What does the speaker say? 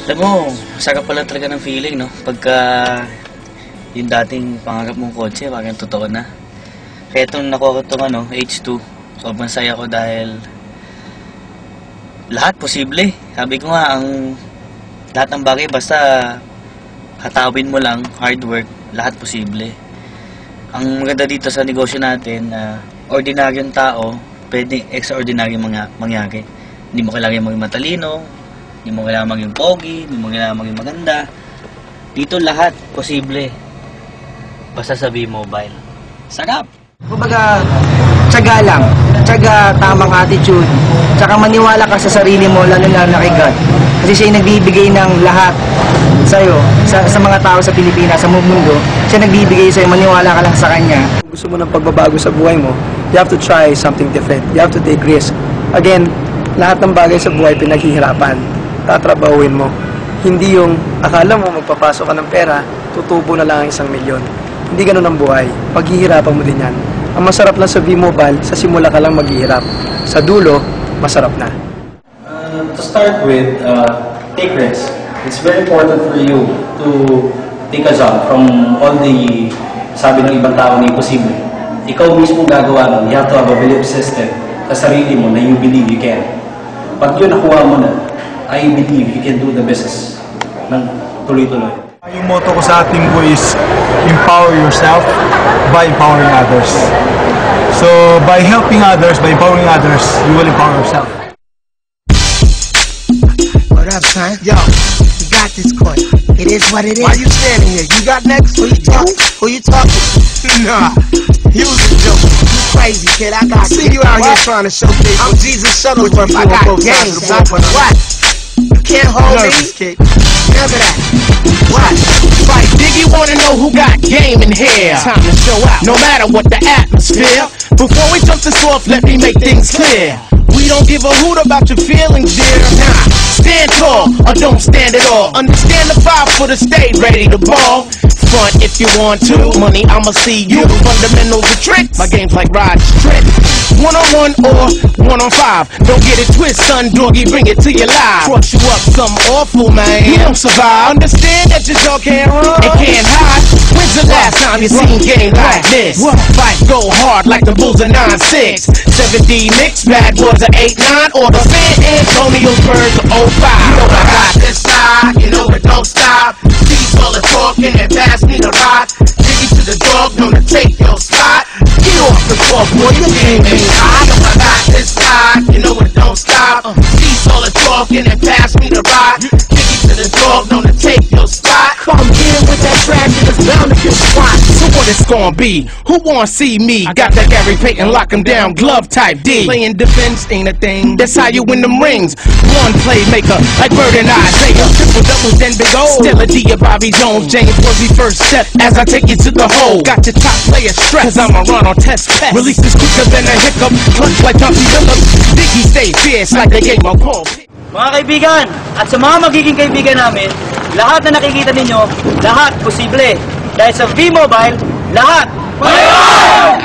Alam mo, sarap pala talaga ng feeling, no? Pagka yung dating pangarap mong kotse, parang totoo na. Kaya itong nakuha ko itong H2, sobrang saya ko dahil lahat posible. Sabi ko nga, lahat ng bagay basta hatawin mo lang, hard work, lahat posible. Ang maganda dito sa negosyo natin, ordinaryong tao, pwedeng extraordinary mangyari. Hindi mo kailangan maging matalino, hindi mo kailangan maging pogi, hindi mo kailangan maging maganda. Dito lahat posible. Basta sa V-Mobile. Sarap! Kumbaga, tiyaga lang. Tiyaga, tamang attitude. Tsaka maniwala ka sa sarili mo, lalo na kay God. Kasi siya yung nagbibigay ng lahat sa'yo, sa mga tao sa Pilipinas, sa mundo. Siya nagbibigay sa'yo, maniwala ka lang sa Kanya. Kung gusto mo ng pagbabago sa buhay mo, you have to try something different. You have to take risk. Again, lahat ng bagay sa buhay pinaghihirapan. Tatrabahuin mo. Hindi yung akala mo magpapasok ka ng pera, tutubo na lang ang 1 milyon. Hindi ganun ang buhay. Paghihirapan mo din yan. Ang masarap lang sa V-Mobile, sa simula ka lang maghihirap. Sa dulo, masarap na. To start with, take risks. It's very important for you to take a jump from all the sabi ng ibang tao na imposible. Ikaw mismo gagawa nun. You have to have a belief system sa sarili mo na you believe you can. Pag yun nakuha mo na, I believe you can do the business ng tuloy-tuloy. Yung motto ko sa ating ko is empower yourself by empowering others. So by helping others, by empowering others, you will empower yourself. What up, son? Yo, you got this court. It is what it is. Why you standing here? You got next? Who you talking? Who you talking? Nah, you was a joke. You crazy, kid. I got see you out here trying to showcase. I'm Jesus Shuttlesworth. I got game, son. What? You can't hold me? Kid. Remember that. What? Fight Diggy wanna know who got game in here. Time to show out, no matter what the atmosphere. Before we jump this off, let me make things clear. We don't give a hoot about your feelings, dear. Nah, stand tall or don't stand at all. Understand the vibe for the stage, ready to ball. Front if you want to, money I'ma see you. Fundamentals of tricks, my game's like Rod's trick. 1-on-1 or 1-on-5. Don't get it twist, son, doggy, bring it to your live. Crush you up, something awful, man. You don't survive. Understand that your dog can't run and can't hide. When's the last time you seen game like this? Fight go hard like the Bulls of 9-6. 7D mix, bad boys of 8-9, or the San Antonio Spurs of 05. You know I got this side, you know it don't stop. Cease all the talking and pass me the rock. Diggy to the dog, known to take your spot. Get off the floor, boy, your game ain't high. You know I got this side, you know it don't stop. Cease all the talking and pass me the rock. Diggy to the dog, known to take your spot. Come in with that trash and it's bound to get squat. So what it's gonna be? Who wanna see me? I got that Gary Payton, lock him down, glove type D. Playing defense ain't a thing, that's how you win them rings. One playmaker, like Bird and Isaiah. Triple doubles, then big O. Stella D or Bobby Jones. James was the first step as I take you to the hole. Got your top player stressed, cause I'm a run on test pest. Release this quicker than a hiccup, clutch like Johnsy Phillips. Diggy stay fierce like the game of Paul. Mga kaibigan, at sa mga magiging kaibigan namin, lahat na nakikita ninyo, lahat posible. Dahil sa V-Mobile, lahat! Mayroon!